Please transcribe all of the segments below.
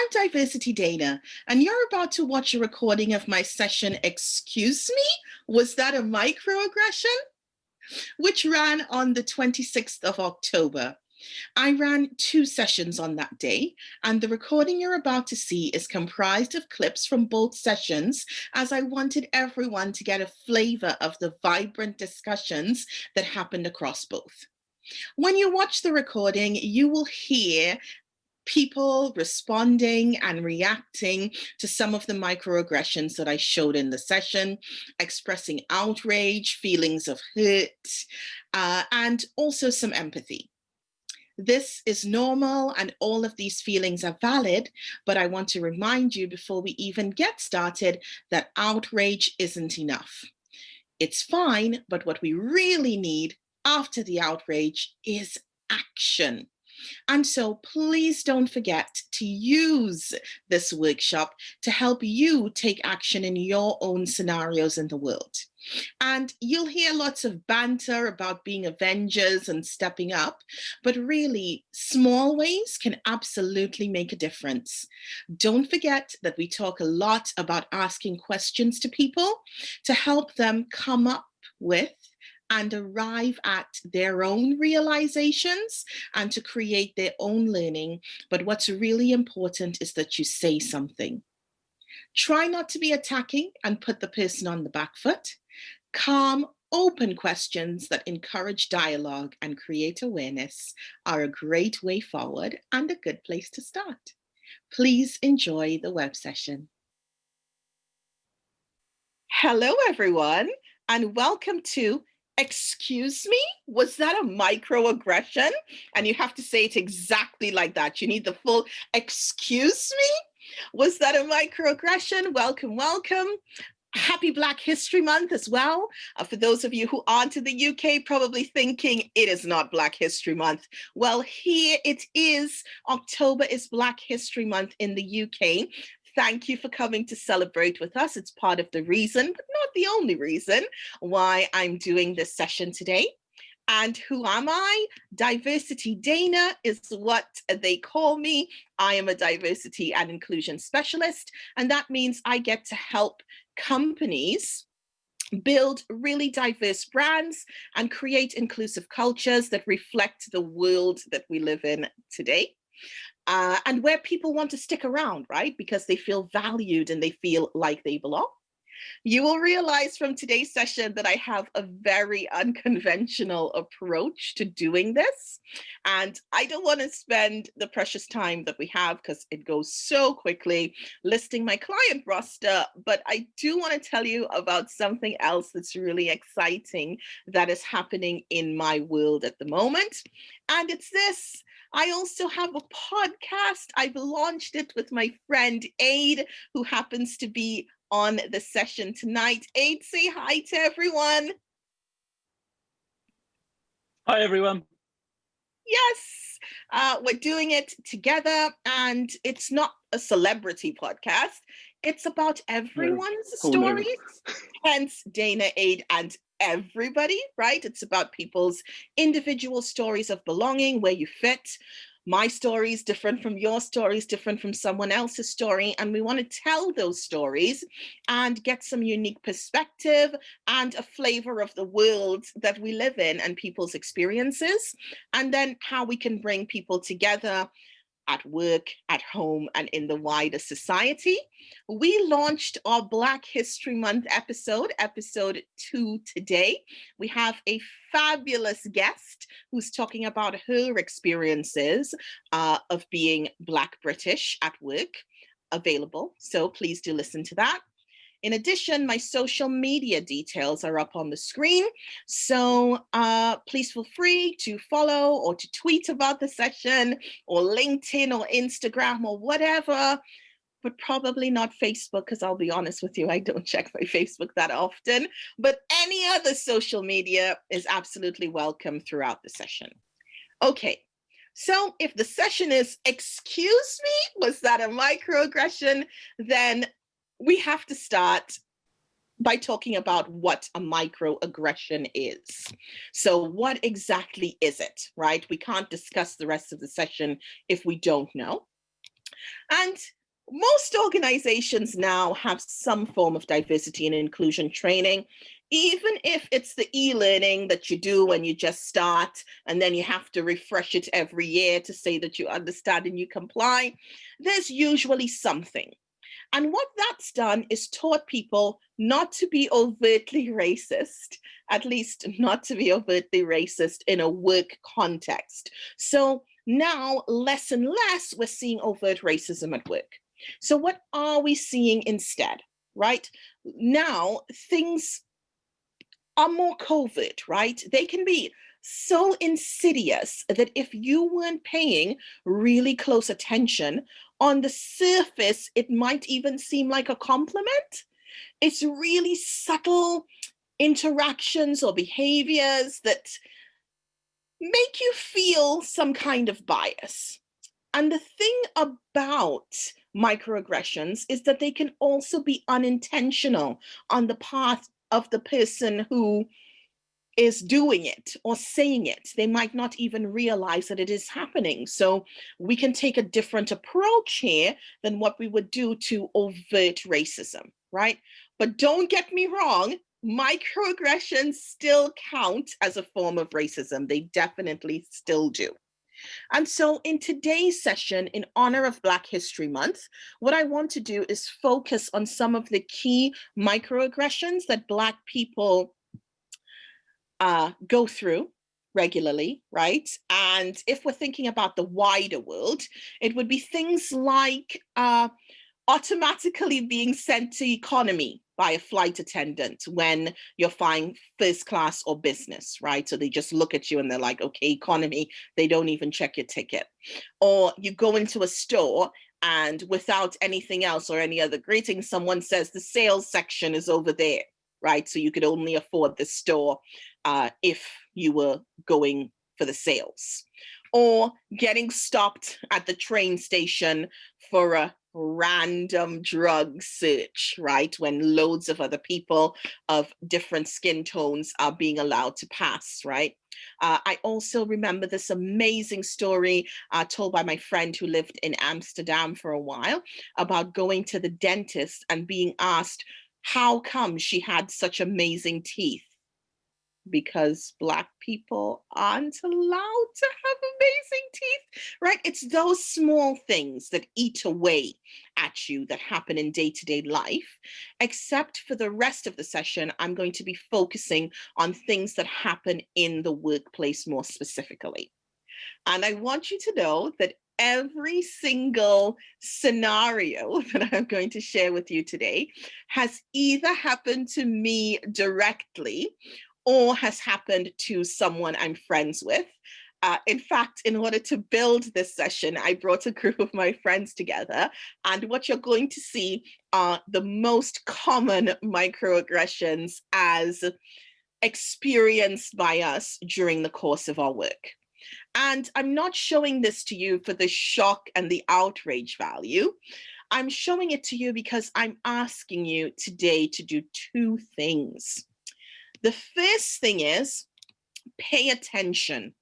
I'm Diversity Dana, and you're about to watch a recording of my session, Excuse Me? Was that a microaggression? Which ran on the 26th of October. I ran 2 sessions on that day, and the recording you're about to see is comprised of clips from both sessions, as I wanted everyone to get a flavor of the vibrant discussions that happened across both. When you watch the recording, you will hear people responding and reacting to some of the microaggressions that I showed in the session, expressing outrage, feelings of hurt, and also some empathy. This is normal and all of these feelings are valid, but I want to remind you before we even get started that outrage isn't enough. It's fine, but what we really need after the outrage is action. And so please don't forget to use this workshop to help you take action in your own scenarios in the world. And you'll hear lots of banter about being avengers and stepping up, but really small ways can absolutely make a difference. Don't forget that we talk a lot about asking questions to people to help them come up with and arrive at their own realizations and to create their own learning. But what's really important is that you say something. Try not to be attacking and put the person on the back foot. Calm, open questions that encourage dialogue and create awareness are a great way forward and a good place to start. Please enjoy the web session. Hello, everyone, and welcome to Excuse me? Was that a microaggression? And you have to say it exactly like that. You need the full excuse me? Was that a microaggression? Welcome, welcome. Happy Black History Month as well. For those of you who aren't in the UK, probably thinking it is not Black History Month. Well, here it is. October is Black History Month in the UK. Thank you for coming to celebrate with us. It's part of the reason, but not the only reason, why I'm doing this session today. And who am I? Diversity Dana is what they call me. I am a diversity and inclusion specialist, and that means I get to help companies build really diverse brands and create inclusive cultures that reflect the world that we live in today. And where people want to stick around, right? Because they feel valued and they feel like they belong. You will realize from today's session that I have a very unconventional approach to doing this. And I don't want to spend the precious time that we have, because it goes so quickly, listing my client roster, but I do want to tell you about something else that's really exciting that is happening in my world at the moment. And it's this. I also have a podcast. I've launched it with my friend Aid, who happens to be on the session tonight. Aid, say hi to everyone. Hi, everyone. Yes, we're doing it together, and it's not a celebrity podcast. It's about everyone's stories, hence Dana, Aid, and everybody, right? It's about people's individual stories of belonging, where you fit. My story is different from your story, is different from someone else's story, and we want to tell those stories and get some unique perspective and a flavor of the world that we live in and people's experiences, and then how we can bring people together at work, at home, and in the wider society. We launched our Black History Month episode 2 today. We have a fabulous guest who's talking about her experiences of being Black British at work, available. So please do listen to that. In addition, my social media details are up on the screen. So please feel free to follow or to tweet about the session, or LinkedIn or Instagram or whatever, but probably not Facebook, because I'll be honest with you, I don't check my Facebook that often. But any other social media is absolutely welcome throughout the session. Okay. So if the session is, excuse me, was that a microaggression? Then we have to start by talking about what a microaggression is. So what exactly is it, right? We can't discuss the rest of the session if we don't know. And most organizations now have some form of diversity and inclusion training, even if it's the e-learning that you do when you just start, and then you have to refresh it every year to say that you understand and you comply. There's usually something. And what that's done is taught people not to be overtly racist, at least not to be overtly racist in a work context. So now, less and less, we're seeing overt racism at work. So what are we seeing instead, right? Now, things are more covert, right? They can be so insidious that if you weren't paying really close attention, on the surface, it might even seem like a compliment. It's really subtle interactions or behaviors that make you feel some kind of bias. And the thing about microaggressions is that they can also be unintentional on the part of the person who is doing it or saying it. They might not even realize that it is happening. So we can take a different approach here than what we would do to overt racism, right? But don't get me wrong, microaggressions still count as a form of racism. They definitely still do. And so in today's session, in honor of Black History Month, what I want to do is focus on some of the key microaggressions that Black people go through regularly, right? And if we're thinking about the wider world, it would be things like automatically being sent to economy by a flight attendant when you're flying first class or business, right? So they just look at you and they're like, okay, economy, they don't even check your ticket. Or you go into a store and without anything else or any other greeting, someone says the sales section is over there, right? So you could only afford the store if you were going for the sales. Or getting stopped at the train station for a random drug search, right? When loads of other people of different skin tones are being allowed to pass, right? I also remember this amazing story told by my friend who lived in Amsterdam for a while about going to the dentist and being asked how come she had such amazing teeth. Because Black people aren't allowed to have amazing teeth, right? It's those small things that eat away at you that happen in day-to-day life. Except for the rest of the session, I'm going to be focusing on things that happen in the workplace more specifically. And I want you to know that every single scenario that I'm going to share with you today has either happened to me directly or has happened to someone I'm friends with. In fact, in order to build this session, I brought a group of my friends together, and what you're going to see are the most common microaggressions as experienced by us during the course of our work. And I'm not showing this to you for the shock and the outrage value. I'm showing it to you because I'm asking you today to do two things. The first thing is pay attention.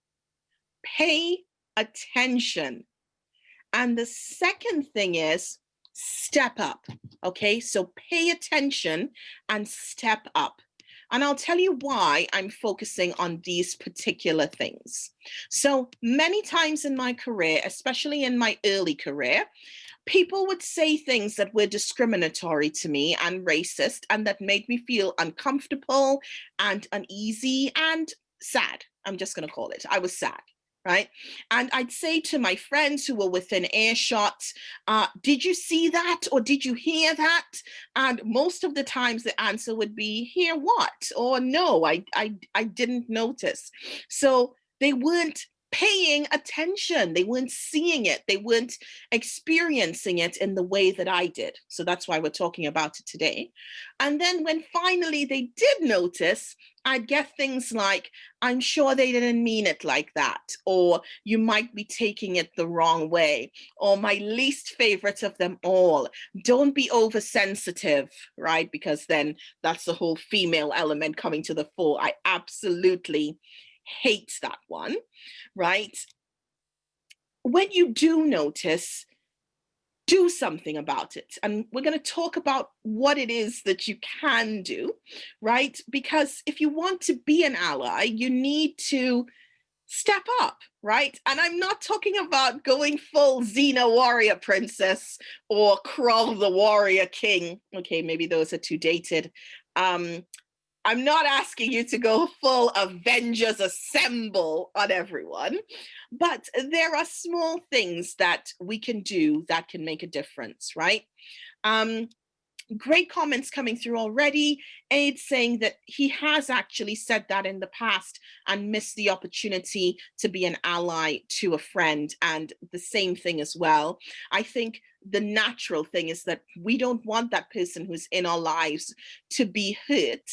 Pay attention. And the second thing is step up. Okay, so pay attention and step up. And I'll tell you why I'm focusing on these particular things. So many times in my career, especially in my early career, people would say things that were discriminatory to me and racist and that made me feel uncomfortable and uneasy and sad. I'm just going to call it. I was sad. Right. And I'd say to my friends who were within earshot, did you see that? Or did you hear that? And most of the times the answer would be, hear what? Or no, I didn't notice. So they weren't paying attention. They weren't seeing it. They weren't experiencing it in the way that I did. So that's why we're talking about it today. And then when finally they did notice, I'd get things like, I'm sure they didn't mean it like that, or you might be taking it the wrong way, or my least favorite of them all, don't be oversensitive, right? Because then that's the whole female element coming to the fore. I absolutely hate that one, right? When you do notice, do something about it. And we're going to talk about what it is that you can do, right? Because if you want to be an ally, you need to step up, right? And I'm not talking about going full Xena warrior princess or Krull the warrior king. Okay, maybe those are too dated. I'm not asking you to go full Avengers Assemble on everyone, but there are small things that we can do that can make a difference, right? Great comments coming through already. Aid saying that he has actually said that in the past and missed the opportunity to be an ally to a friend, and the same thing as well. I think the natural thing is that we don't want that person who's in our lives to be hurt.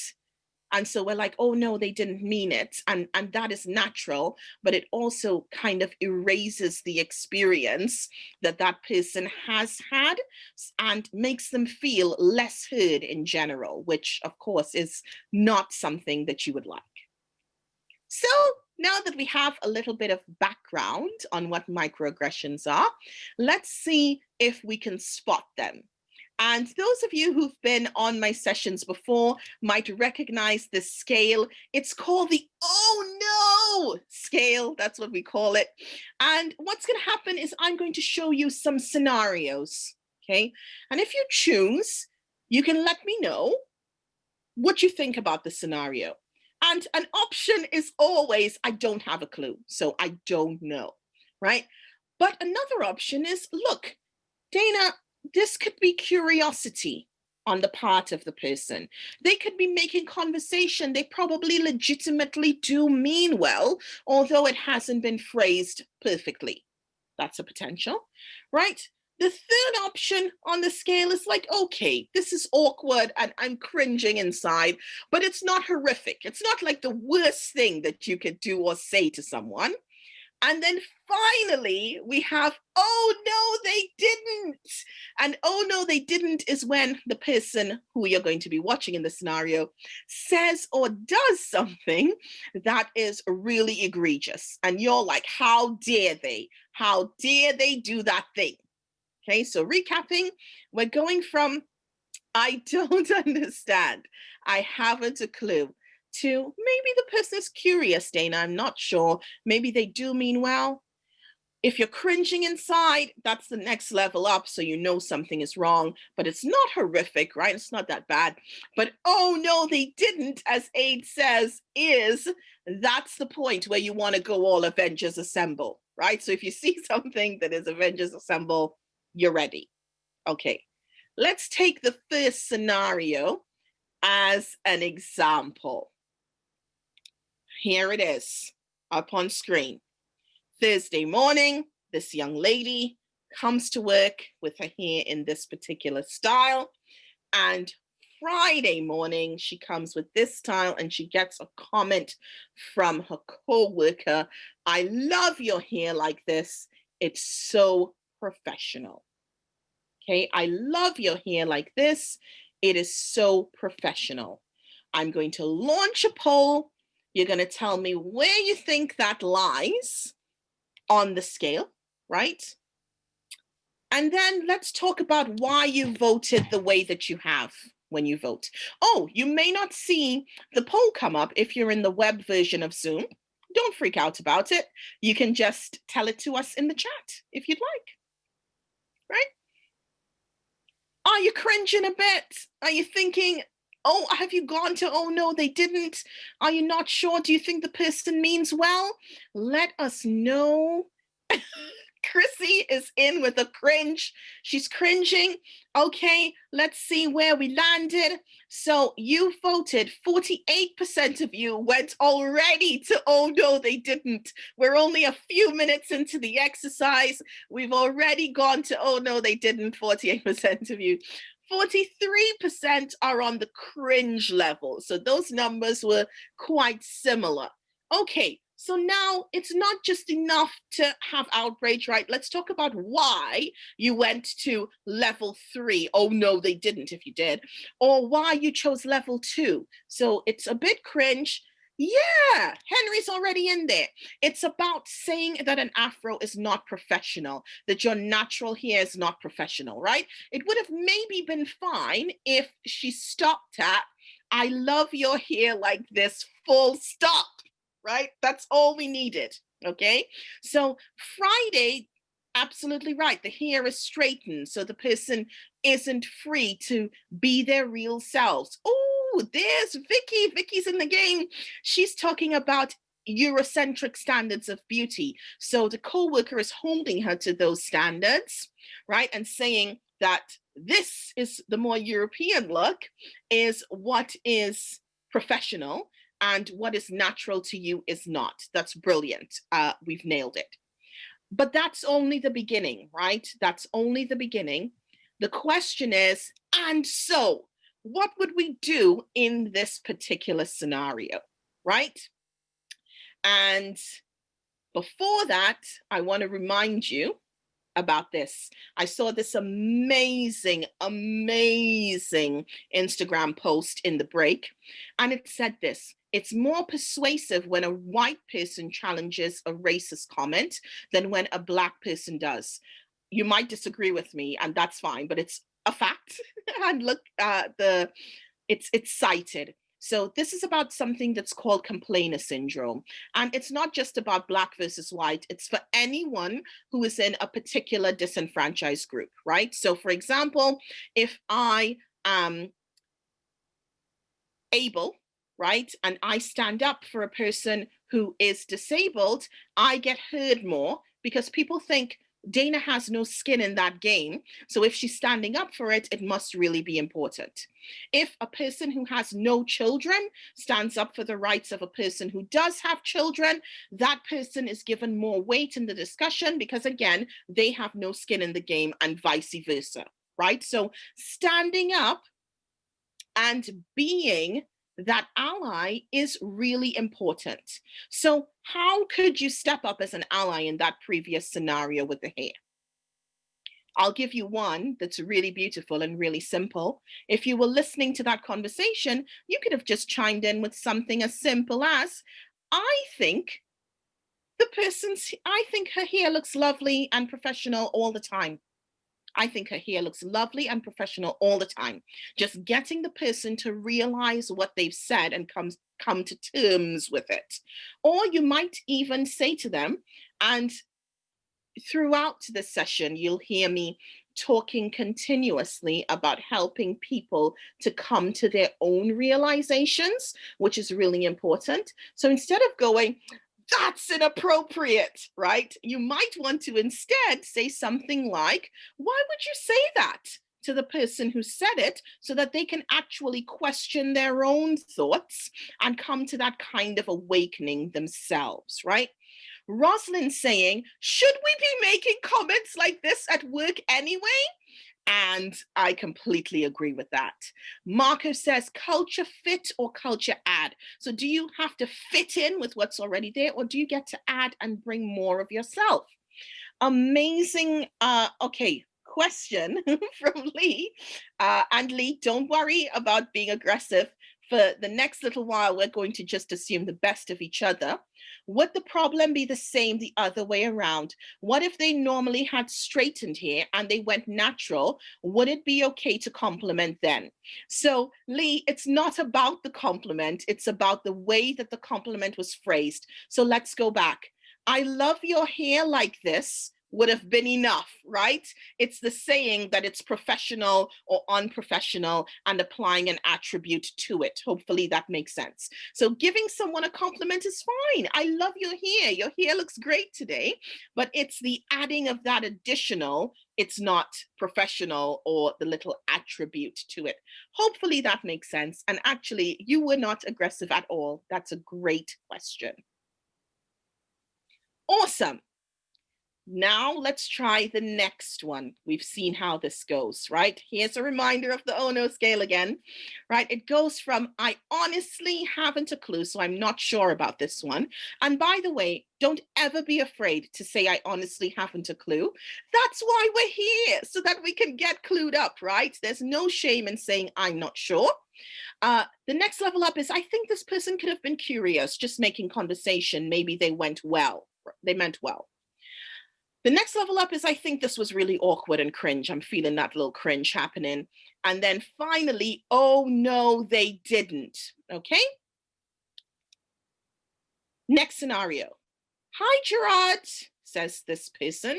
And so we're like, oh no, they didn't mean it. And that is natural, but it also kind of erases the experience that that person has had and makes them feel less heard in general, which of course is not something that you would like. So now that we have a little bit of background on what microaggressions are, let's see if we can spot them. And those of you who've been on my sessions before might recognize this scale. It's called the oh no scale. That's what we call it. And what's going to happen is I'm going to show you some scenarios. Okay. And if you choose, you can let me know what you think about the scenario. And an option is always, I don't have a clue, so I don't know, right? But another option is, look, Dana, this could be curiosity on the part of the person. They could be making conversation. They probably legitimately do mean well, although it hasn't been phrased perfectly. That's a potential, right? The third option on the scale is like, okay, this is awkward and I'm cringing inside, but it's not horrific. It's not like the worst thing that you could do or say to someone. And then finally, we have, oh no, they didn't. And oh no, they didn't is when the person who you're going to be watching in the scenario says or does something that is really egregious. And you're like, how dare they? How dare they do that thing? Okay, so recapping, we're going from I don't understand, I haven't a clue, to maybe the person is curious, Dana, I'm not sure. Maybe they do mean well. If you're cringing inside, that's the next level up, so you know something is wrong, but it's not horrific, right? It's not that bad. But oh no, they didn't, as Aid says, that's the point where you want to go all Avengers Assemble, right? So if you see something that is Avengers Assemble, you're ready. Okay, let's take the first scenario as an example. Here it is up on screen. Thursday morning, this young lady comes to work with her hair in this particular style. And Friday morning, she comes with this style and she gets a comment from her co-worker. I love your hair like this. It's so professional. Okay, I love your hair like this. It is so professional. I'm going to launch a poll. You're going to tell me where you think that lies on the scale, right? And then let's talk about why you voted the way that you have when you vote. Oh, you may not see the poll come up if you're in the web version of Zoom. Don't freak out about it. You can just tell it to us in the chat if you'd like, right? Are you cringing a bit? Are you thinking, oh, have you gone to, oh no, they didn't? Are you not sure? Do you think the person means well? Let us know. Chrissy is in with a cringe. She's cringing. Okay, let's see where we landed. So you voted, 48% of you went already to, oh no, they didn't. We're only a few minutes into the exercise. We've already gone to, oh no, they didn't, 48% of you. 43% are on the cringe level. So those numbers were quite similar. Okay, so now it's not just enough to have outrage, right? Let's talk about why you went to level 3. Oh no, they didn't if you did. Or why you chose level 2. So it's a bit cringe. Yeah, Henry's already in there. It's about saying that an afro is not professional, that your natural hair is not professional, right? It would have maybe been fine if she stopped at, I love your hair like this, full stop, right? That's all we needed, okay? So Friday, absolutely right. The hair is straightened, so the person isn't free to be their real selves. Oh, there's Vicky. Vicky's in the game. She's talking about Eurocentric standards of beauty. So the co-worker is holding her to those standards, right? And saying that this is the more European look, is what is professional, and what is natural to you is not. That's brilliant. We've nailed it. But that's only the beginning, right? That's only the beginning. The question is, and so what would we do in this particular scenario, right? And before that, I want to remind you about this. I saw this amazing Instagram post in the break, and it said this: it's more persuasive when a white person challenges a racist comment than when a black person does. You might disagree with me, and that's fine, but it's a fact. And look, it's cited. So this is about something that's called complainer syndrome. And it's not just about black versus white. It's for anyone who is in a particular disenfranchised group, right? So for example, if I am able, right, and I stand up for a person who is disabled, I get heard more because people think Dana has no skin in that game. So if she's standing up for it, it must really be important. If a person who has no children stands up for the rights of a person who does have children, that person is given more weight in the discussion because, again, they have no skin in the game, and vice versa, right? So standing up and being that ally is really important. So how could you step up as an ally in that previous scenario with the hair? I'll give you one that's really beautiful and really simple. If you were listening to that conversation, you could have just chimed in with something as simple as, I think I think her hair looks lovely and professional all the time. I think her hair looks lovely and professional all the time. Just getting the person to realize what they've said and come to terms with it. Or you might even say to them, and throughout the session, you'll hear me talking continuously about helping people to come to their own realizations, which is really important. So instead of going, that's inappropriate, right? You might want to instead say something like, why would you say that to the person who said it, so that they can actually question their own thoughts and come to that kind of awakening themselves, right? Rosalind saying, should we be making comments like this at work anyway? And I completely agree with that. Marco says, culture fit or culture add? So do you have to fit in with what's already there, or do you get to add and bring more of yourself? Amazing. Okay, question from Lee. And Lee, don't worry about being aggressive. For the next little while, we're going to just assume the best of each other. Would the problem be the same the other way around? What if they normally had straightened hair and they went natural? Would it be okay to compliment then? So, Lee, it's not about the compliment. It's about the way that the compliment was phrased. So let's go back. I love your hair like this would have been enough, right? It's the saying that it's professional or unprofessional and applying an attribute to it. Hopefully that makes sense. So giving someone a compliment is fine. I love your hair. Your hair looks great today. But it's the adding of that additional, it's not professional, or the little attribute to it. Hopefully that makes sense. And actually, you were not aggressive at all. That's a great question. Awesome. Now let's try the next one. We've seen how this goes, right? Here's a reminder of the oh no scale again, right? It goes from I honestly haven't a clue, so I'm not sure about this one. And by the way, don't ever be afraid to say I honestly haven't a clue. That's why we're here, so that we can get clued up, right? There's no shame in saying I'm not sure. The next level up is I think this person could have been curious, just making conversation. Maybe they meant well. The next level up is I think this was really awkward and cringe. I'm feeling that little cringe happening. And then finally, oh no, they didn't. Okay. Next scenario. Hi, Gerard, says this person.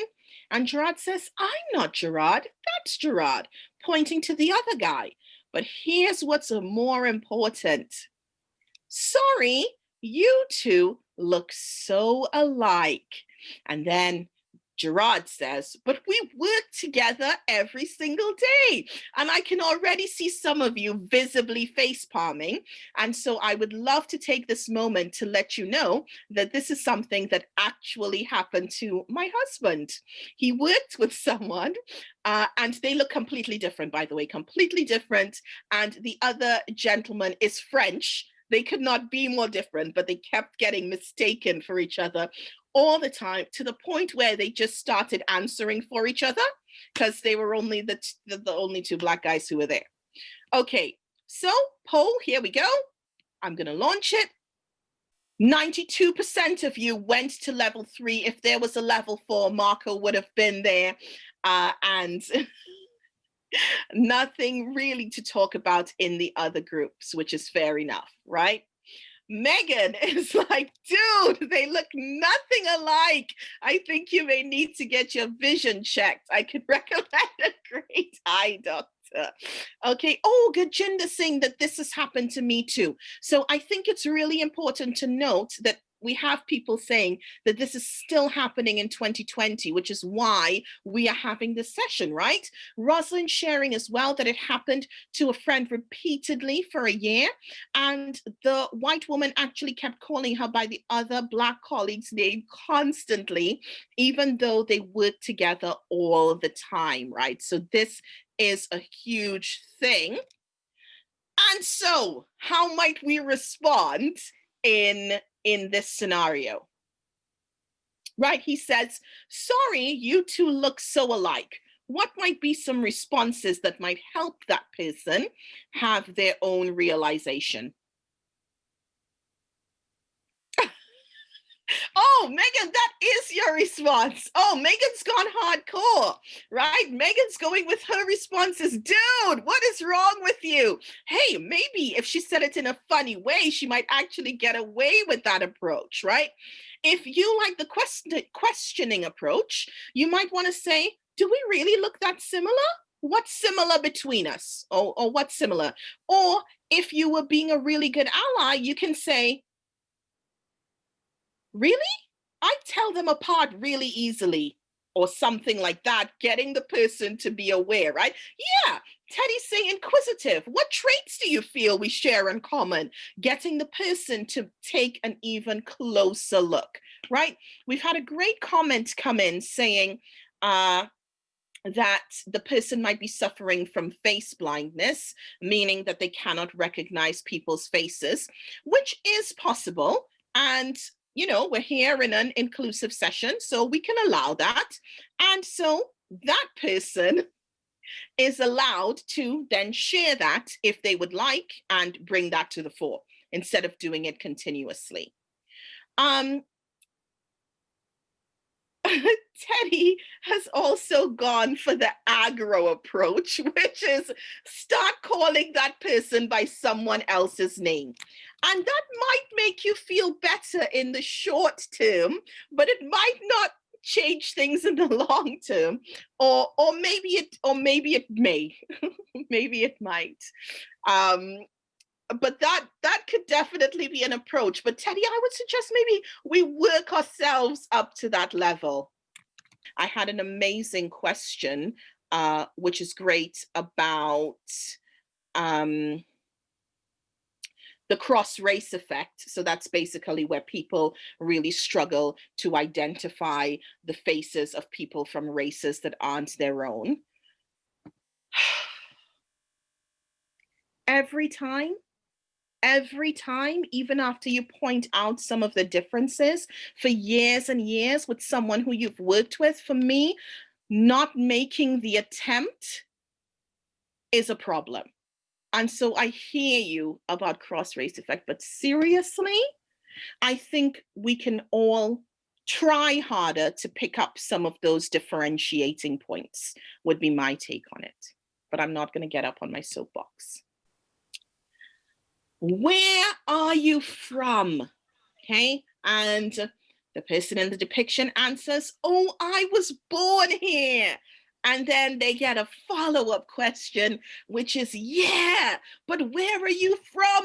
And Gerard says, I'm not Gerard, that's Gerard, pointing to the other guy. But here's what's more important. Sorry, you two look so alike. And then Gerard says, but we work together every single day. And I can already see some of you visibly face palming. And so I would love to take this moment to let you know that this is something that actually happened to my husband. He worked with someone and they look completely different, by the way, completely different. And the other gentleman is French. They could not be more different, but they kept getting mistaken for each other all the time, to the point where they just started answering for each other because they were only the only two Black guys who were there. Okay, so poll, here we go. I'm going to launch it. 92% of you went to level 3. If there was a level 4, Marco would have been there. And nothing really to talk about in the other groups, which is fair enough, right? Megan is like, dude, they look nothing alike. I think you may need to get your vision checked. I could recommend a great eye doctor. Okay. Oh, Gajinda saying that this has happened to me too. So I think it's really important to note that we have people saying that this is still happening in 2020, which is why we are having this session, right? Rosalind sharing as well that it happened to a friend repeatedly for a year. And the white woman actually kept calling her by the other Black colleague's name constantly, even though they worked together all the time, right? So this is a huge thing. And so how might we respond in this scenario? Right, he says, sorry, you two look so alike. What might be some responses that might help that person have their own realization? Oh, Megan, that is your response. Oh, Megan's gone hardcore, right? Megan's going with her responses. Dude, what is wrong with you? Hey, maybe if she said it in a funny way, she might actually get away with that approach, right? If you like the questioning approach, you might want to say, do we really look that similar? What's similar between us? Or what's similar? Or if you were being a really good ally, you can say, really? I tell them apart really easily, or something like that, getting the person to be aware, right? Yeah, Teddy's saying inquisitive. What traits do you feel we share in common? Getting the person to take an even closer look, right? We've had a great comment come in saying, that the person might be suffering from face blindness, meaning that they cannot recognize people's faces, which is possible. And you know, we're here in an inclusive session, so we can allow that. And so that person is allowed to then share that if they would like and bring that to the fore instead of doing it continuously. Teddy has also gone for the aggro approach, which is start calling that person by someone else's name. And that might make you feel better in the short term, but it might not change things in the long term. Or maybe it may. Maybe it might. But that could definitely be an approach. But Teddy, I would suggest maybe we work ourselves up to that level. I had an amazing question, which is great, about the cross-race effect. So that's basically where people really struggle to identify the faces of people from races that aren't their own. Every time, even after you point out some of the differences for years and years with someone who you've worked with, for me, not making the attempt is a problem. And so I hear you about cross-race effect, but seriously, I think we can all try harder to pick up some of those differentiating points, would be my take on it. But I'm not going to get up on my soapbox. Where are you from? Okay, and the person in the depiction answers, oh, I was born here. And then they get a follow-up question, which is, yeah, but where are you from?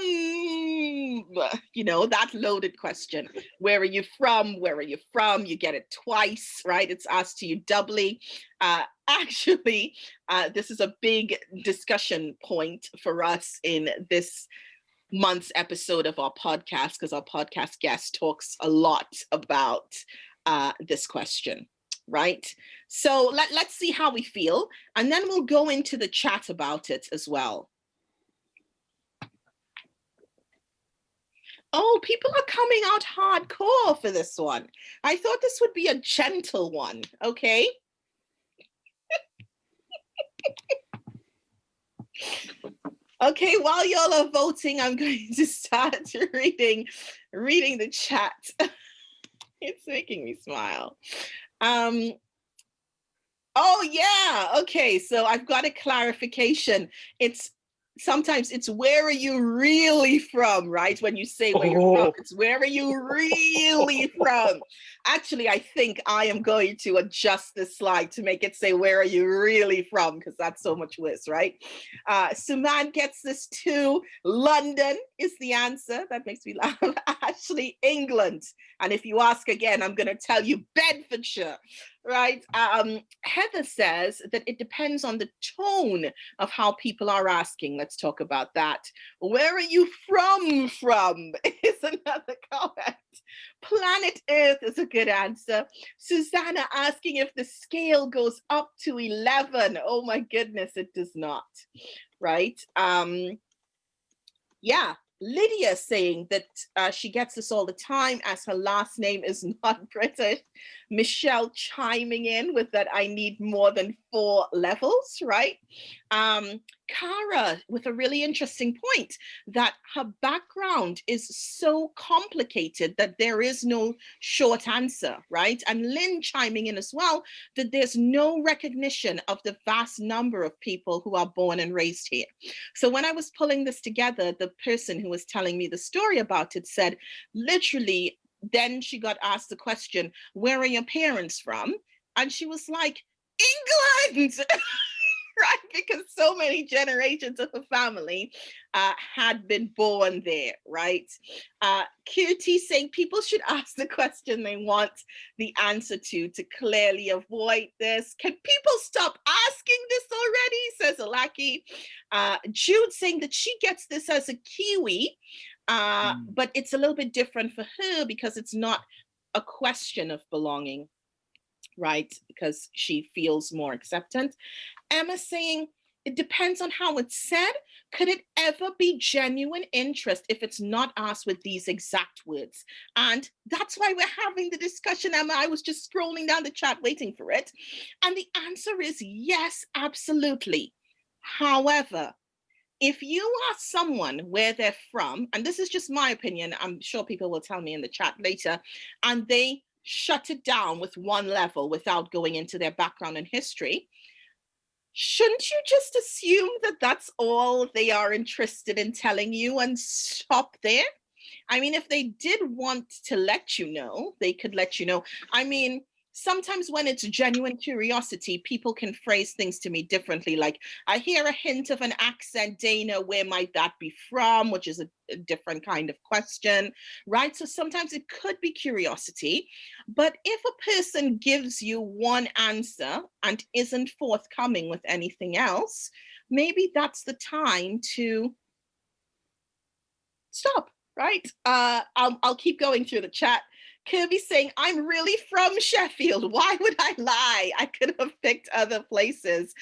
You know, that loaded question. Where are you from? Where are you from? You get it twice, right? It's asked to you doubly. Actually, this is a big discussion point for us in this month's episode of our podcast, because our podcast guest talks a lot about this question. Right? So let's see how we feel, and then we'll go into the chat about it as well. Oh, people are coming out hardcore for this one. I thought this would be a gentle one, okay? Okay, while y'all are voting, I'm going to start reading the chat. It's making me smile. Oh yeah, okay, so I've got a clarification. Sometimes it's where are you really from, right? When you say where you're from, it's where are you really from? Actually, I think I am going to adjust this slide to make it say where are you really from, because that's so much worse, right? Suman gets this too. London is the answer. That makes me laugh. Ashley, England. And if you ask again, I'm going to tell you Bedfordshire, right? Heather says that it depends on the tone of how people are asking. Let's talk about that. Where are you from is another comment. Planet Earth is a good answer. Susanna asking if the scale goes up to 11. Oh my goodness, it does not, right? Yeah. Lydia saying that she gets this all the time as her last name is not British. Michelle chiming in with that I need more than 4 levels, right? Cara with a really interesting point that her background is so complicated that there is no short answer, right? And Lynn chiming in as well that there's no recognition of the vast number of people who are born and raised here. So when I was pulling this together, the person who was telling me the story about it said, literally, then she got asked the question, where are your parents from? And she was like, England! Right? Because so many generations of her family had been born there, right? QT saying people should ask the question they want the answer to clearly avoid this. Can people stop asking this already, says Alaki. Jude saying that she gets this as a Kiwi, but it's a little bit different for her because it's not a question of belonging, right? Because she feels more acceptant. Emma saying, it depends on how it's said. Could it ever be genuine interest if it's not asked with these exact words? And that's why we're having the discussion, Emma. I was just scrolling down the chat waiting for it. And the answer is yes, absolutely. However, if you ask someone where they're from, and this is just my opinion, I'm sure people will tell me in the chat later, and they shut it down with 1 level without going into their background and history, shouldn't you just assume that that's all they are interested in telling you and stop there? I mean, if they did want to let you know, they could let you know. I mean, sometimes when it's genuine curiosity, people can phrase things to me differently. Like, I hear a hint of an accent, Dana, where might that be from? Which is a different kind of question, right? So sometimes it could be curiosity. But if a person gives you one answer and isn't forthcoming with anything else, maybe that's the time to stop, right? I'll keep going through the chat. Kirby saying, I'm really from Sheffield. Why would I lie? I could have picked other places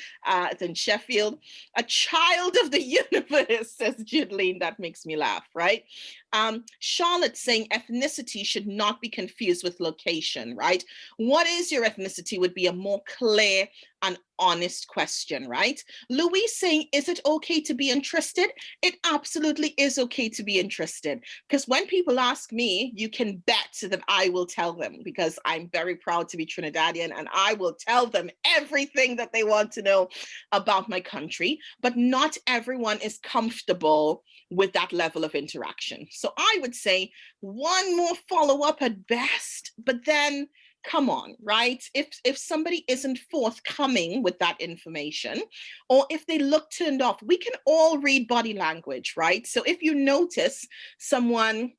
than Sheffield. A child of the universe, says Judeline. That makes me laugh, right? Charlotte saying ethnicity should not be confused with location, right? What is your ethnicity would be a more clear and honest question, right? Louise saying, is it okay to be interested? It absolutely is okay to be interested. Because when people ask me, you can bet that I will tell them, because I'm very proud to be Trinidadian and I will tell them everything that they want to know about my country. But not everyone is comfortable with that level of interaction. So I would say one more follow-up at best, but then come on, right? If somebody isn't forthcoming with that information, or if they look turned off, we can all read body language, right? So if you notice someone,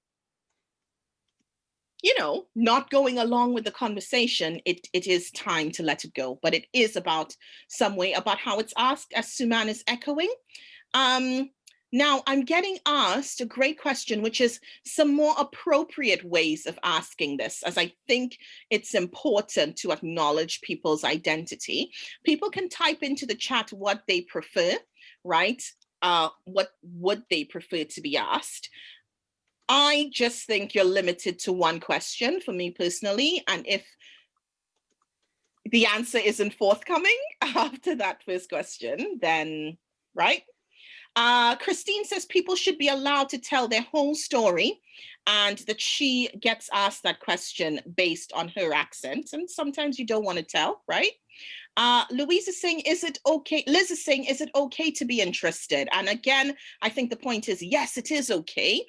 you know, not going along with the conversation, it is time to let it go. But it is about some way about how it's asked, as Suman is echoing. Now, I'm getting asked a great question, which is some more appropriate ways of asking this, as I think it's important to acknowledge people's identity. People can type into the chat what they prefer, right? What would they prefer to be asked? I just think you're limited to one question for me personally. And if the answer isn't forthcoming after that first question, then, right? Christine says people should be allowed to tell their whole story, and that she gets asked that question based on her accent. And sometimes you don't want to tell, right? Louise is saying, is it okay? Liz is saying, is it okay to be interested? And again, I think the point is, yes, it is okay.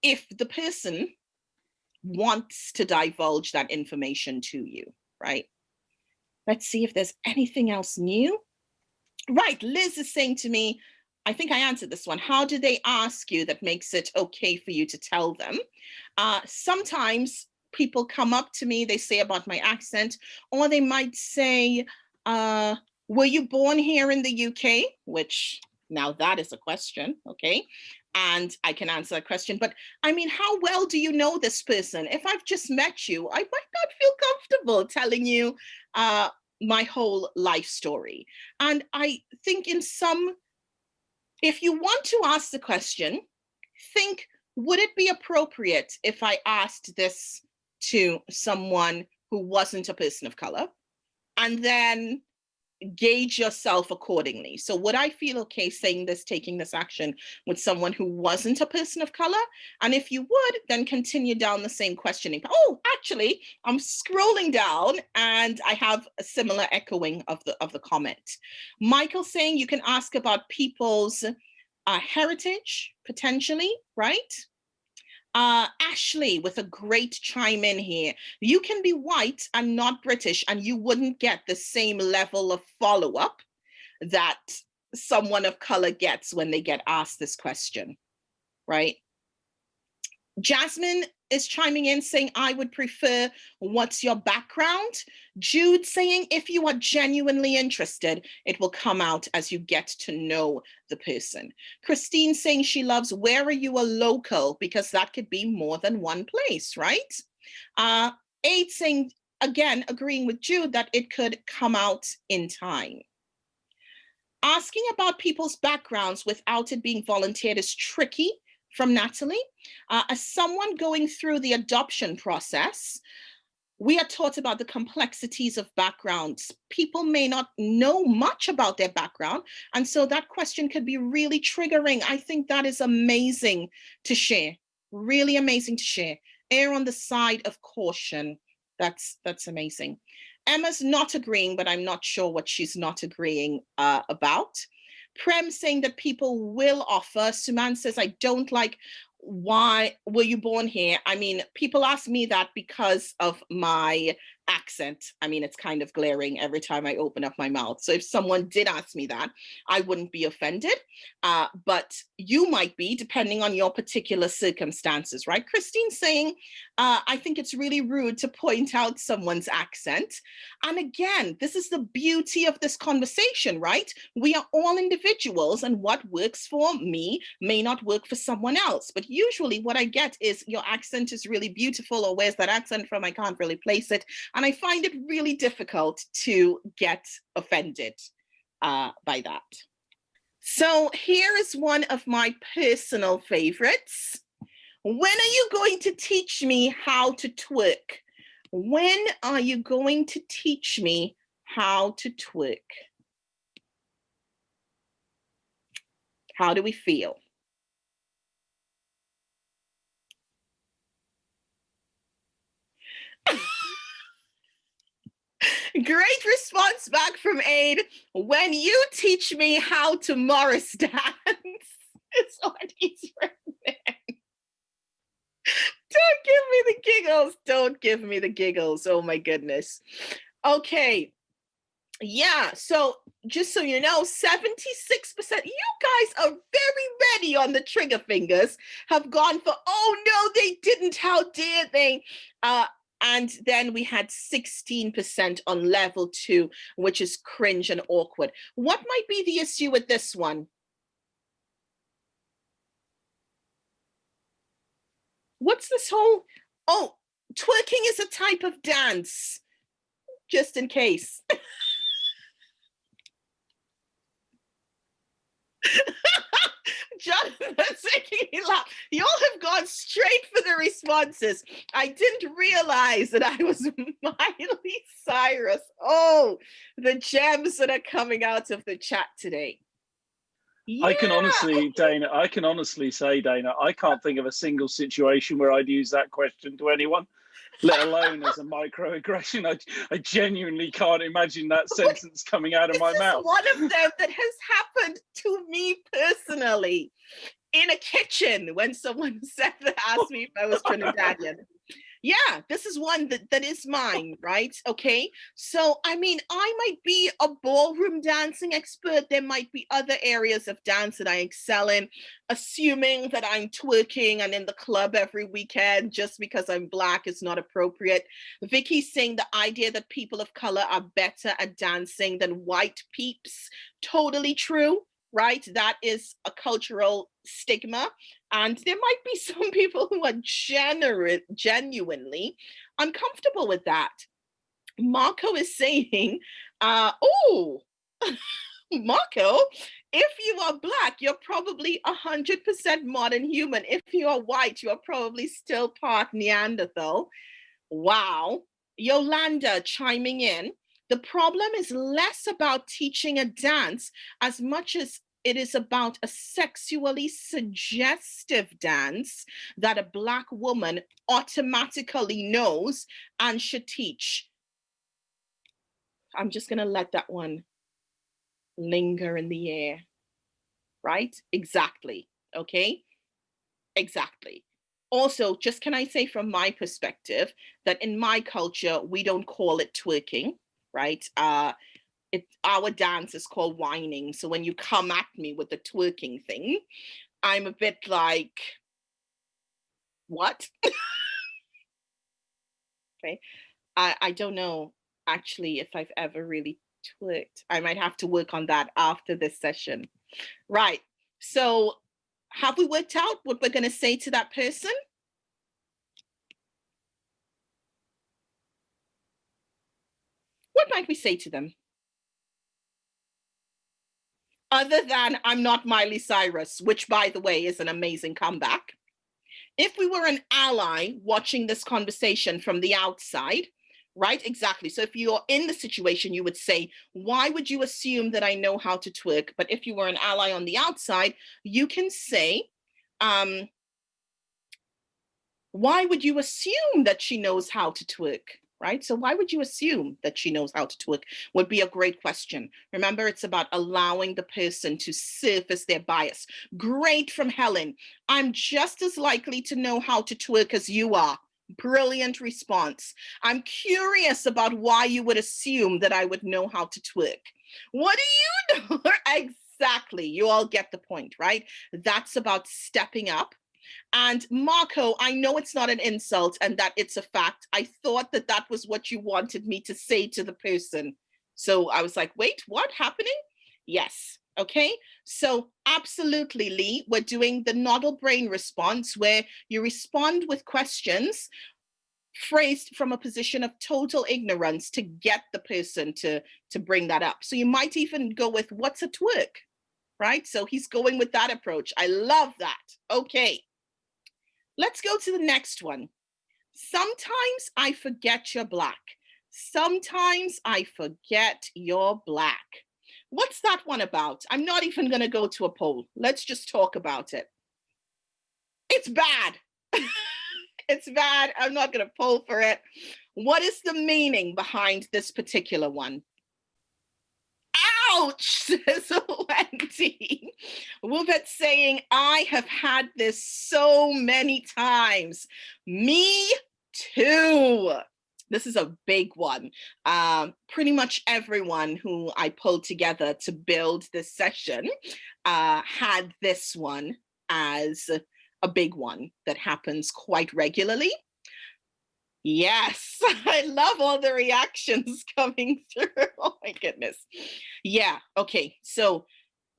If the person wants to divulge that information to you, right? Let's see if there's anything else new. Right, Liz is saying to me, I think I answered this one. How do they ask you that makes it okay for you to tell them? Sometimes people come up to me, they say about my accent, or they might say, were you born here in the UK? Which now that is a question, okay? And I can answer that question. But I mean, how well do you know this person? If I've just met you, I might not feel comfortable telling you my whole life story. And I think if you want to ask the question, think, would it be appropriate if I asked this to someone who wasn't a person of color? And then gauge yourself accordingly. So would I feel okay saying this, taking this action with someone who wasn't a person of color? And if you would, then continue down the same questioning. Oh, actually, I'm scrolling down and I have a similar echoing of the comment. Michael saying you can ask about people's heritage, potentially, right? Ashley with a great chime in here. You can be white and not British and you wouldn't get the same level of follow-up that someone of color gets when they get asked this question, right? Jasmine is chiming in saying, I would prefer, what's your background? Jude saying, if you are genuinely interested, it will come out as you get to know the person. Christine saying she loves, where are you a local? Because that could be more than one place, right? Aid saying, again, agreeing with Jude that it could come out in time. Asking about people's backgrounds without it being volunteered is tricky, from Natalie. As someone going through the adoption process, we are taught about the complexities of backgrounds. People may not know much about their background, and so that question could be really triggering. I think that is amazing to share, really amazing to share. Err on the side of caution. That's amazing. Emma's not agreeing, but I'm not sure what she's not agreeing about. Prem saying that people will offer. Suman says, I don't like, why were you born here? I mean, people ask me that because of my accent. I mean, it's kind of glaring every time I open up my mouth. So if someone did ask me that, I wouldn't be offended. But you might be, depending on your particular circumstances, right? Christine's saying, I think it's really rude to point out someone's accent. And again, this is the beauty of this conversation, right? We are all individuals, and what works for me may not work for someone else. But usually what I get is, your accent is really beautiful, or where's that accent from? I can't really place it. And I find it really difficult to get offended by that. So here is one of my personal favorites. When are you going to teach me how to twerk? When are you going to teach me how to twerk? How do we feel? Great response back from Aid. When you teach me how to Morris dance. It's already written. Don't give me the giggles. Don't give me the giggles. Oh my goodness. Okay. Yeah. So just so you know, 76%, you guys are very ready on the trigger fingers, have gone for, oh no, they didn't. How dare they? And then we had 16% on level 2, which is cringe and awkward. What might be the issue with this one? What's this whole, oh, twerking is a type of dance, just in case. Jonathan's making me laugh. You all have gone straight for the responses. I didn't realize that I was Miley Cyrus. Oh, the gems that are coming out of the chat today. Yeah. I can honestly say, Dana, I can't think of a single situation where I'd use that question to anyone, let alone as a microaggression. I genuinely can't imagine that sentence coming out of my mouth. One of them that has happened to me personally in a kitchen when someone asked me if I was Trinidadian. Yeah, this is one that is mine, right? Okay. So, I mean, I might be a ballroom dancing expert. There might be other areas of dance that I excel in, assuming that I'm twerking and in the club every weekend just because I'm Black is not appropriate. Vicky's saying the idea that people of color are better at dancing than white peeps. Totally true. Right? That is a cultural stigma. And there might be some people who are genuinely uncomfortable with that. Marco is saying, oh, Marco, if you are Black, you're probably 100% modern human. If you are white, you are probably still part Neanderthal. Wow. Yolanda chiming in. The problem is less about teaching a dance as much as it is about a sexually suggestive dance that a Black woman automatically knows and should teach. I'm just going to let that one linger in the air, right? Exactly. Okay. Exactly. Also, just can I say from my perspective that in my culture, we don't call it twerking. Right? Our dance is called whining. So when you come at me with the twerking thing, I'm a bit like, what? Okay. I don't know actually if I've ever really twerked. I might have to work on that after this session. Right. So have we worked out what we're going to say to that person? What might we say to them? Other than I'm not Miley Cyrus, which by the way is an amazing comeback. If we were an ally watching this conversation from the outside, right? Exactly. So if you're in the situation, you would say, why would you assume that I know how to twerk? But if you were an ally on the outside, you can say, why would you assume that she knows how to twerk? Right? So why would you assume that she knows how to twerk would be a great question. Remember, it's about allowing the person to surface their bias. Great from Helen. I'm just as likely to know how to twerk as you are. Brilliant response. I'm curious about why you would assume that I would know how to twerk. What do you know? Exactly. You all get the point, right? That's about stepping up. And Marco, I know it's not an insult and that it's a fact. I thought that that was what you wanted me to say to the person. So I was like, wait, what happening? Yes. Okay. So absolutely, Lee, we're doing the nodal brain response where you respond with questions phrased from a position of total ignorance to get the person to bring that up. So you might even go with, what's a twerk? Right? So he's going with that approach. I love that. Okay. Let's go to the next one. Sometimes I forget you're black. Sometimes I forget you're black. What's that one about? I'm not even going to go to a poll. Let's just talk about it. It's bad. It's bad. I'm not going to poll for it. What is the meaning behind this particular one? Ouch, says Wendy. Wubet saying, I have had this so many times. Me too. This is a big one. Pretty much everyone who I pulled together to build this session had this one as a big one that happens quite regularly. Yes, I love all the reactions coming through. Oh my goodness. Yeah, okay. So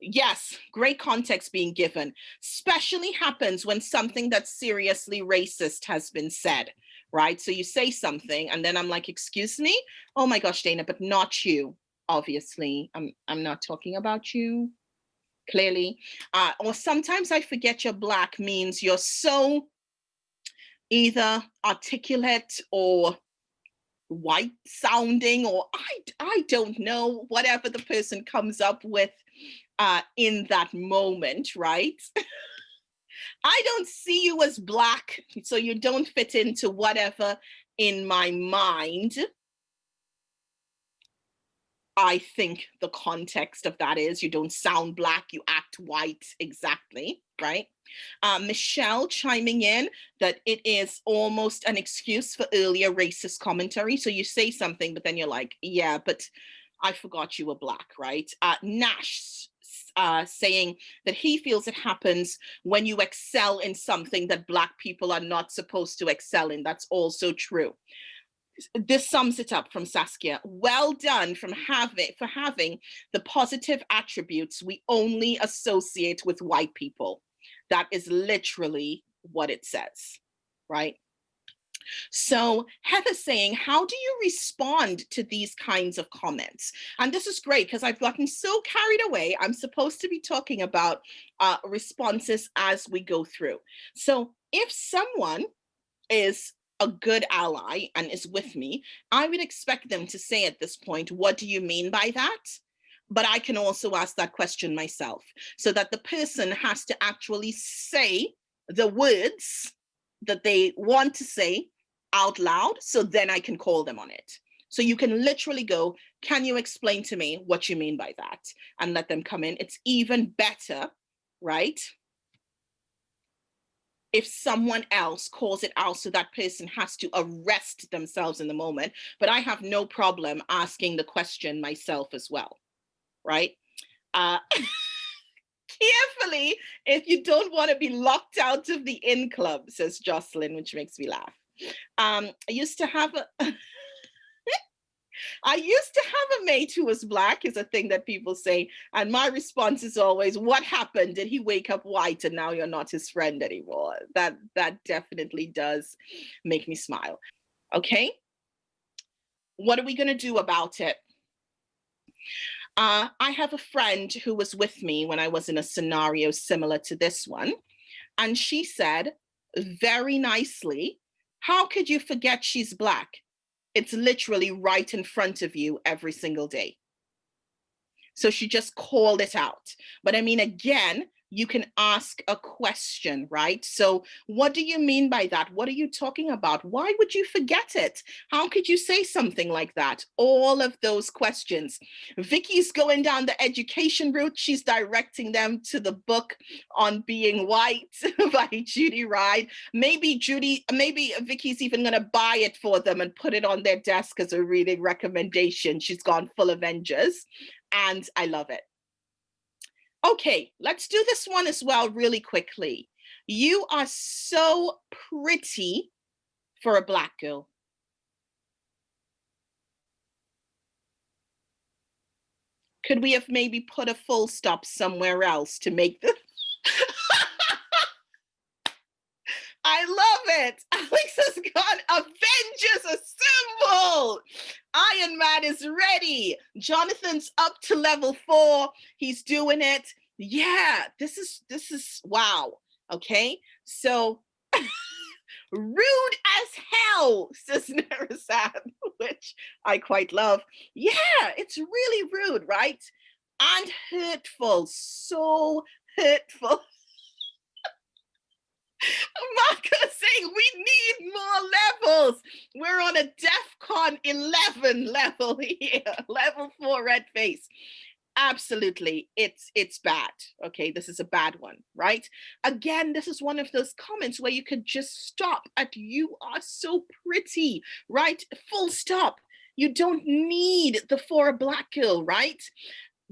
yes, great context being given. Especially happens when something that's seriously racist has been said, right? So you say something and then I'm like, excuse me? Oh my gosh, Dana, but not you. Obviously, I'm not talking about you, clearly. Or sometimes I forget you're black means you're so either articulate or white sounding, or I don't know, whatever the person comes up with in that moment, right? I don't see you as black, so you don't fit into whatever in my mind I think the context of that is. You don't sound black, you act white, exactly, right? Michelle chiming in that it is almost an excuse for earlier racist commentary. So you say something, but then you're like, yeah, but I forgot you were black, right? Nash saying that he feels it happens when you excel in something that black people are not supposed to excel in. That's also true. This sums it up from Saskia. Well done for having the positive attributes we only associate with white people. That is literally what it says, right? So Heather's saying, how do you respond to these kinds of comments? And this is great because I've gotten so carried away. I'm supposed to be talking about responses as we go through. So if someone is a good ally and is with me, I would expect them to say at this point, what do you mean by that? But I can also ask that question myself so that the person has to actually say the words that they want to say out loud, so then I can call them on it. So you can literally go, can you explain to me what you mean by that? And let them come in. It's even better, right? If someone else calls it out, so that person has to arrest themselves in the moment. But I have no problem asking the question myself as well, right? Carefully, if you don't want to be locked out of the in club, says Jocelyn, which makes me laugh. I used to have a mate who was black, is a thing that people say. And my response is always, what happened? Did he wake up white and now you're not his friend anymore? That definitely does make me smile. Okay. What are we going to do about it? I have a friend who was with me when I was in a scenario similar to this one. And she said very nicely, how could you forget she's black? It's literally right in front of you every single day. So she just called it out. But I mean, again, you can ask a question, right? So what do you mean by that? What are you talking about? Why would you forget it? How could you say something like that? All of those questions. Vicky's going down the education route. She's directing them to the book on being white by Judy Ride. Maybe Vicky's even going to buy it for them and put it on their desk as a reading recommendation. She's gone full Avengers, and I love it. Okay, let's do this one as well really quickly. You are so pretty for a Black girl. Could we have maybe put a full stop somewhere else to make this? I love it. Alex has got Avengers assemble. Iron Man is ready. Jonathan's up to level 4. He's doing it. Yeah, this is wow. Okay, so rude as hell, says Nerazan, which I quite love. Yeah, it's really rude, right? And hurtful, so hurtful. Marco saying we need more levels. We're on a DEFCON 11 level here, level 4 red face. Absolutely, it's bad. Okay, this is a bad one, right? Again, this is one of those comments where you could just stop at "you are so pretty," right? Full stop. You don't need the "for a Black girl," right?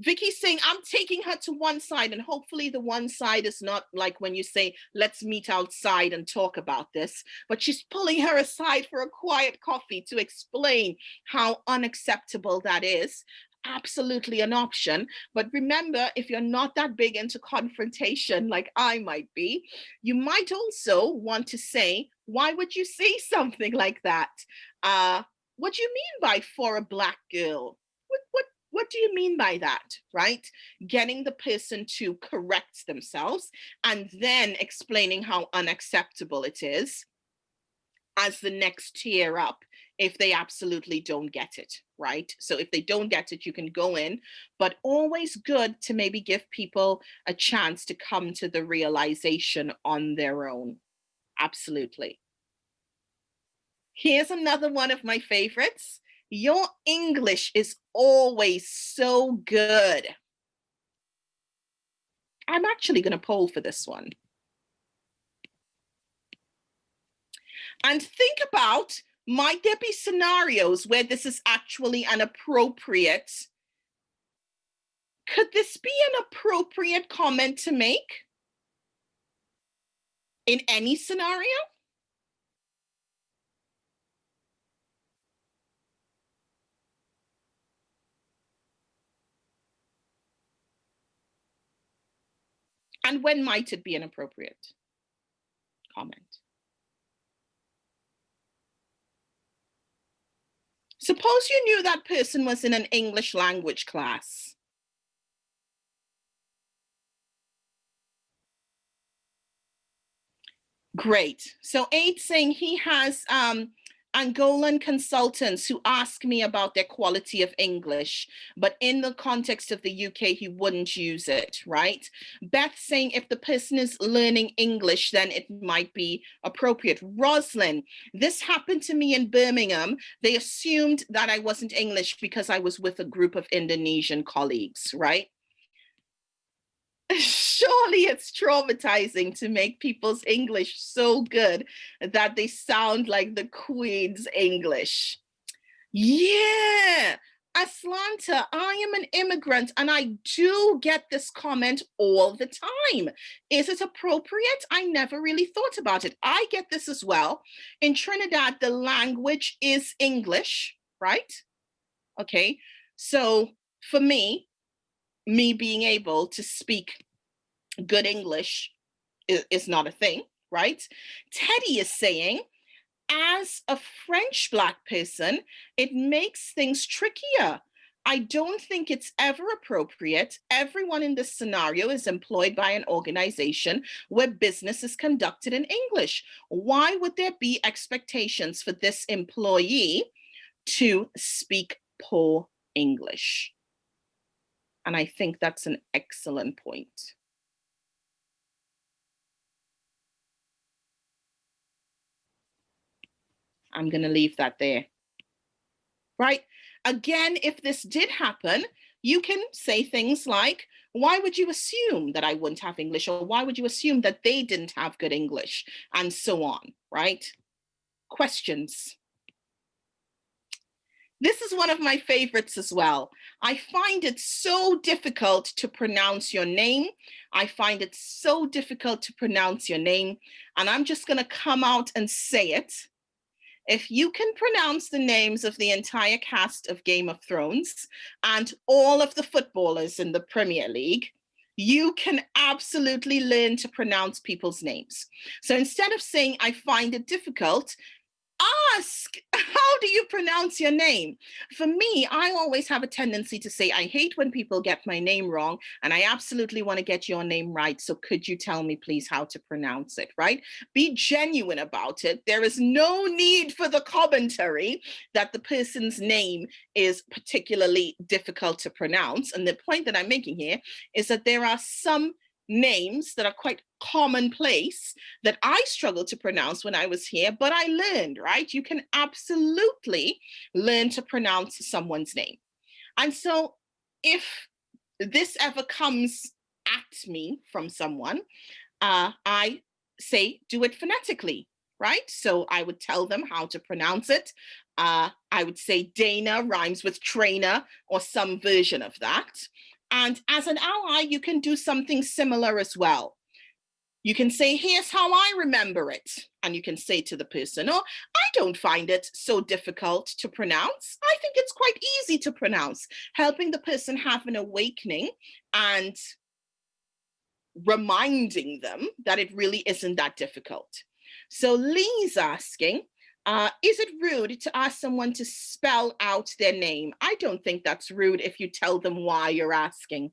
Vicky's saying, I'm taking her to one side, and hopefully the one side is not like when you say, let's meet outside and talk about this, but she's pulling her aside for a quiet coffee to explain how unacceptable that is. Absolutely an option. But remember, if you're not that big into confrontation like I might be, you might also want to say, why would you say something like that? What do you mean by "for a Black girl"? What do you mean by that, right? Getting the person to correct themselves and then explaining how unacceptable it is as the next tier up if they absolutely don't get it, right? So if they don't get it, you can go in, but always good to maybe give people a chance to come to the realization on their own. Absolutely. Here's another one of my favorites. Your English is always so good. I'm actually going to poll for this one. And think about, might there be scenarios where this is actually an appropriate, could this be an appropriate comment to make in any scenario? And when might it be an appropriate comment? Suppose you knew that person was in an English language class. Great. So Aid saying he has Angolan consultants who ask me about their quality of English, but in the context of the UK, he wouldn't use it, right? Beth saying if the person is learning English, then it might be appropriate. Roslyn, this happened to me in Birmingham. They assumed that I wasn't English because I was with a group of Indonesian colleagues, right? Surely it's traumatizing to make people's English so good that they sound like the Queen's English. Yeah, Aslanta, I am an immigrant and I do get this comment all the time. Is it appropriate? I never really thought about it. I get this as well. In Trinidad, the language is English, right? Okay, so for me being able to speak good English is not a thing, right? Teddy is saying, as a French Black person, it makes things trickier. I don't think it's ever appropriate. Everyone in this scenario is employed by an organization where business is conducted in English. Why would there be expectations for this employee to speak poor English? And I think that's an excellent point. I'm going to leave that there. Right? Again, if this did happen, you can say things like, why would you assume that I wouldn't have English? Or why would you assume that they didn't have good English? And so on, right? Questions. This is one of my favorites as well. I find it so difficult to pronounce your name. I find it so difficult to pronounce your name. And I'm just going to come out and say it. If you can pronounce the names of the entire cast of Game of Thrones and all of the footballers in the Premier League, you can absolutely learn to pronounce people's names. So instead of saying, I find it difficult, ask, how do you pronounce your name? For me, I always have a tendency to say, I hate when people get my name wrong, and I absolutely want to get your name right. So could you tell me, please, how to pronounce it, right? Be genuine about it. There is no need for the commentary that the person's name is particularly difficult to pronounce. And the point that I'm making here is that there are some names that are quite commonplace that I struggled to pronounce when I was here, but I learned, right? You can absolutely learn to pronounce someone's name. And so if this ever comes at me from someone, I say, do it phonetically, right? So I would tell them how to pronounce it. I would say Dana rhymes with trainer or some version of that. And as an ally, you can do something similar as well. You can say, here's how I remember it. And you can say to the person, oh, I don't find it so difficult to pronounce. I think it's quite easy to pronounce, helping the person have an awakening and reminding them that it really isn't that difficult. So Lee's asking, is it rude to ask someone to spell out their name? I don't think that's rude if you tell them why you're asking.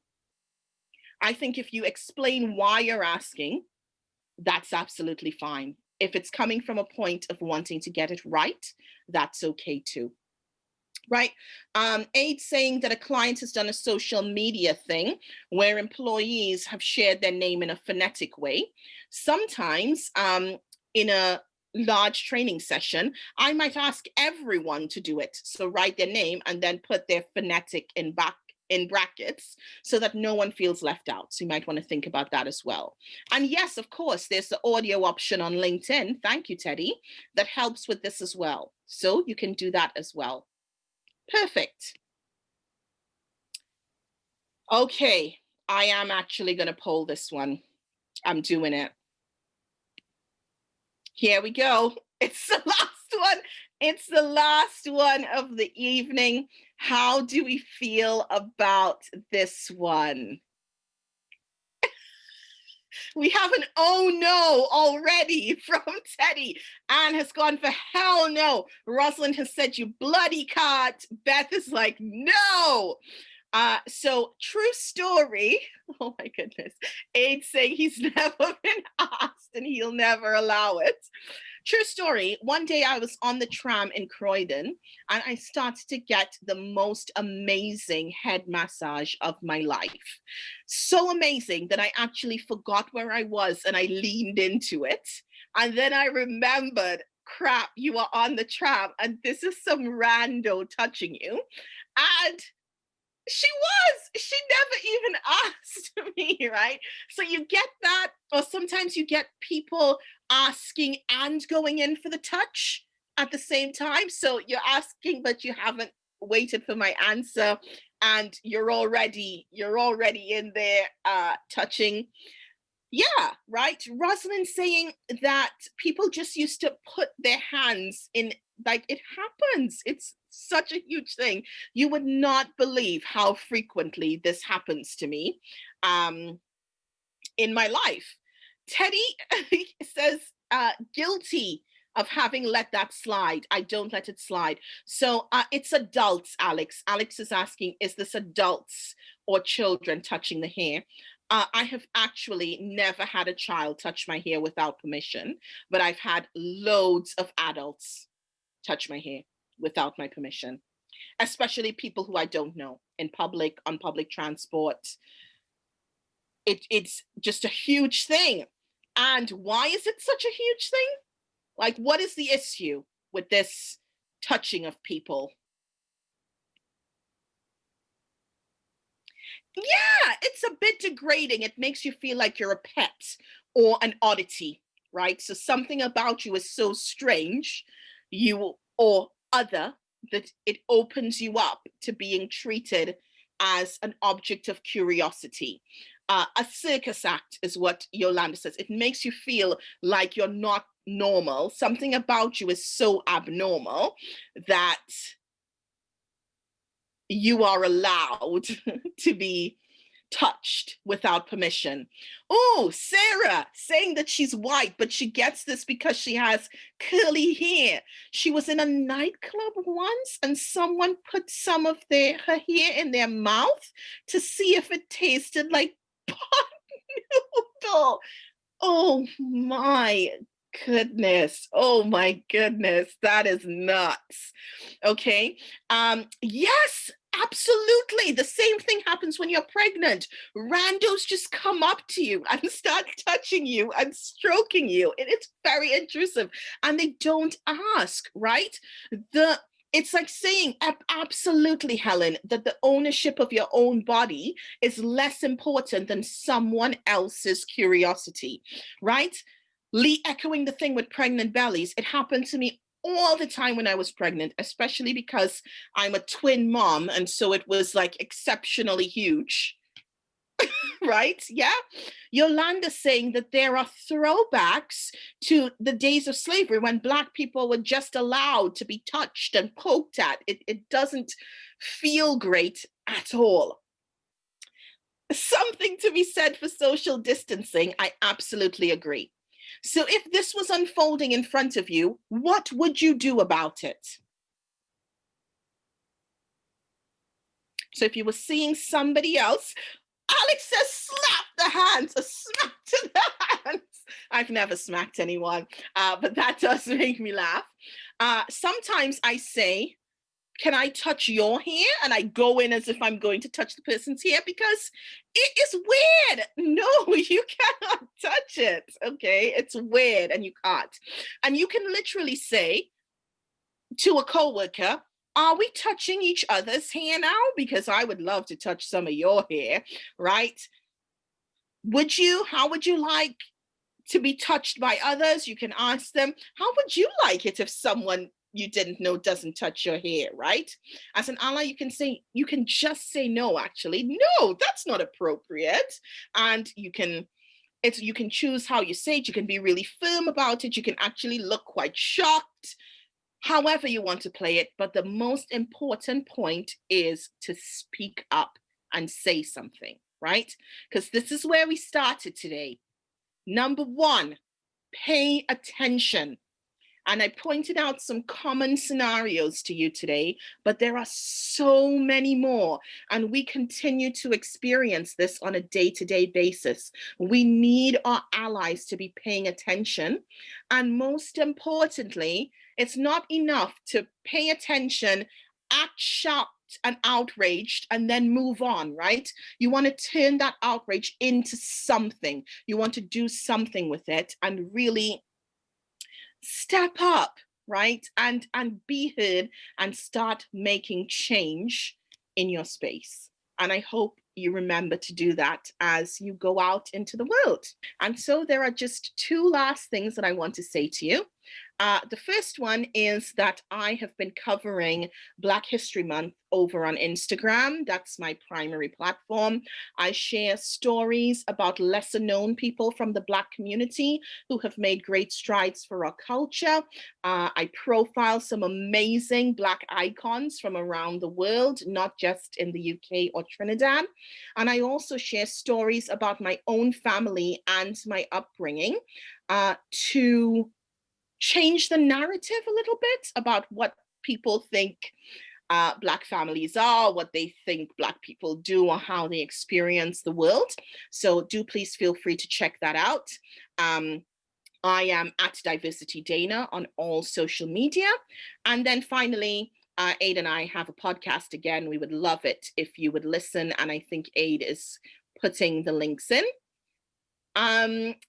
I think if you explain why you're asking, that's absolutely fine. If it's coming from a point of wanting to get it right, that's okay too. Right? Aid saying that a client has done a social media thing where employees have shared their name in a phonetic way. Sometimes in a large training session, I might ask everyone to do it. So write their name and then put their phonetic in brackets so that no one feels left out. So you might want to think about that as well. And yes, of course, there's the audio option on LinkedIn. Thank you, Teddy. That helps with this as well. So you can do that as well. Perfect. Okay, I am actually going to poll this one. I'm doing it. Here we go. It's the last one. It's the last one of the evening. How do we feel about this one? We have an oh no already from Teddy. Anne has gone for hell no. Rosalind has said you bloody can't. Beth is like no. So true story. Oh my goodness. Aid saying he's never been asked and he'll never allow it. True story. One day I was on the tram in Croydon and I started to get the most amazing head massage of my life. So amazing that I actually forgot where I was and I leaned into it. And then I remembered, crap, you are on the tram and this is some rando touching you. And she never even asked me, right? So you get that, or sometimes you get people asking and going in for the touch at the same time. So you're asking, but you haven't waited for my answer and you're already in there touching. Yeah, right. Rosalind saying that people just used to put their hands in, like it happens. It's such a huge thing. You would not believe how frequently this happens to me in my life. Teddy says, guilty of having let that slide. I don't let it slide. So it's adults, Alex. Alex is asking, is this adults or children touching the hair? I have actually never had a child touch my hair without permission, but I've had loads of adults touch my hair without my permission, especially people who I don't know in public, on public transport. It's just a huge thing. And why is it such a huge thing? Like, what is the issue with this touching of people? Yeah, it's a bit degrading. It makes you feel like you're a pet or an oddity, right? So something about you is so strange, you or other, that it opens you up to being treated as an object of curiosity. A circus act is what Yolanda says. It makes you feel like you're not normal. Something about you is so abnormal that you are allowed to be touched without permission. Oh, Sarah saying that she's white, but she gets this because she has curly hair. She was in a nightclub once and someone put some of her hair in their mouth to see if it tasted like pot noodle. Oh my goodness. Oh my goodness. That is nuts. Okay. Yes, absolutely. The same thing happens when you're pregnant. Randos just come up to you and start touching you and stroking you. It's very intrusive. And they don't ask, right? It's like saying, absolutely, Helen, that the ownership of your own body is less important than someone else's curiosity, right? Lee echoing the thing with pregnant bellies. It happened to me all the time when I was pregnant, especially because I'm a twin mom. And so it was like exceptionally huge. Right? Yeah. Yolanda saying that there are throwbacks to the days of slavery when Black people were just allowed to be touched and poked at. It doesn't feel great at all. Something to be said for social distancing. I absolutely agree. So if this was unfolding in front of you, what would you do about it? So if you were seeing somebody else, Alex says, slap the hands, a smack to the hands. I've never smacked anyone, but that does make me laugh. Sometimes I say, can I touch your hair? And I go in as if I'm going to touch the person's hair because it is weird. No, you cannot touch it. Okay, it's weird and you can't. And you can literally say to a coworker, are we touching each other's hair now? Because I would love to touch some of your hair, right? Would you? How would you like to be touched by others? You can ask them, how would you like it if someone you didn't know doesn't touch your hair, right? As an ally, you can just say no, actually. No, that's not appropriate. And you can choose how you say it. You can be really firm about it. You can actually look quite shocked. However you want to play it, but the most important point is to speak up and say something, right? Because this is where we started today. Number one, pay attention. And I pointed out some common scenarios to you today, but there are so many more. And we continue to experience this on a day-to-day basis. We need our allies to be paying attention. And most importantly, it's not enough to pay attention, act shocked and outraged, and then move on, right? You want to turn that outrage into something. You want to do something with it and really step up, right? And be heard and start making change in your space. And I hope you remember to do that as you go out into the world. And so there are just two last things that I want to say to you. The first one is that I have been covering Black History Month over on Instagram. That's my primary platform. I share stories about lesser known people from the Black community who have made great strides for our culture. I profile some amazing Black icons from around the world, not just in the UK or Trinidad. And I also share stories about my own family and my upbringing to change the narrative a little bit about what people think Black families are, what they think Black people do, or how they experience the world. So do please feel free to check that out. I am at Diversity Dana on all social media. And then finally, Aid and I have a podcast again. We would love it if you would listen. And I think Aid is putting the links in.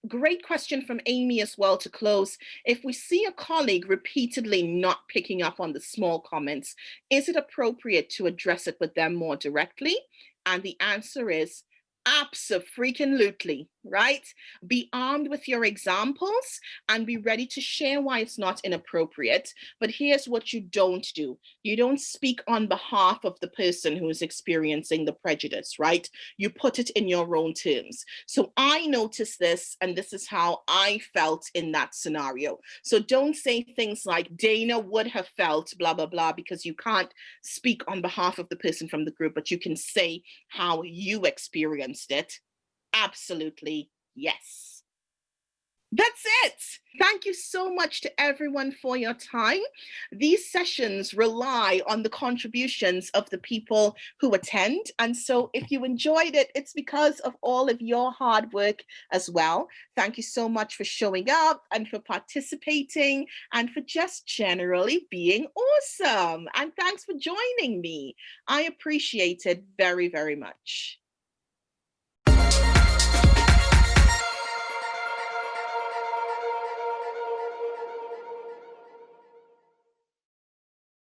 Great question from Amy as well to close. If we see a colleague repeatedly not picking up on the small comments, is it appropriate to address it with them more directly? And the answer is abso-freaking-lutely, right? Be armed with your examples and be ready to share why it's not inappropriate. But here's what you don't do. You don't speak on behalf of the person who is experiencing the prejudice, right? You put it in your own terms. So I noticed this, and this is how I felt in that scenario. So don't say things like Dana would have felt blah, blah, blah, because you can't speak on behalf of the person from the group, but you can say how you experienced it. Absolutely, yes. That's it. Thank you so much to everyone for your time. These sessions rely on the contributions of the people who attend. And so if you enjoyed it, it's because of all of your hard work as well. Thank you so much for showing up and for participating and for just generally being awesome. And thanks for joining me. I appreciate it very, very much.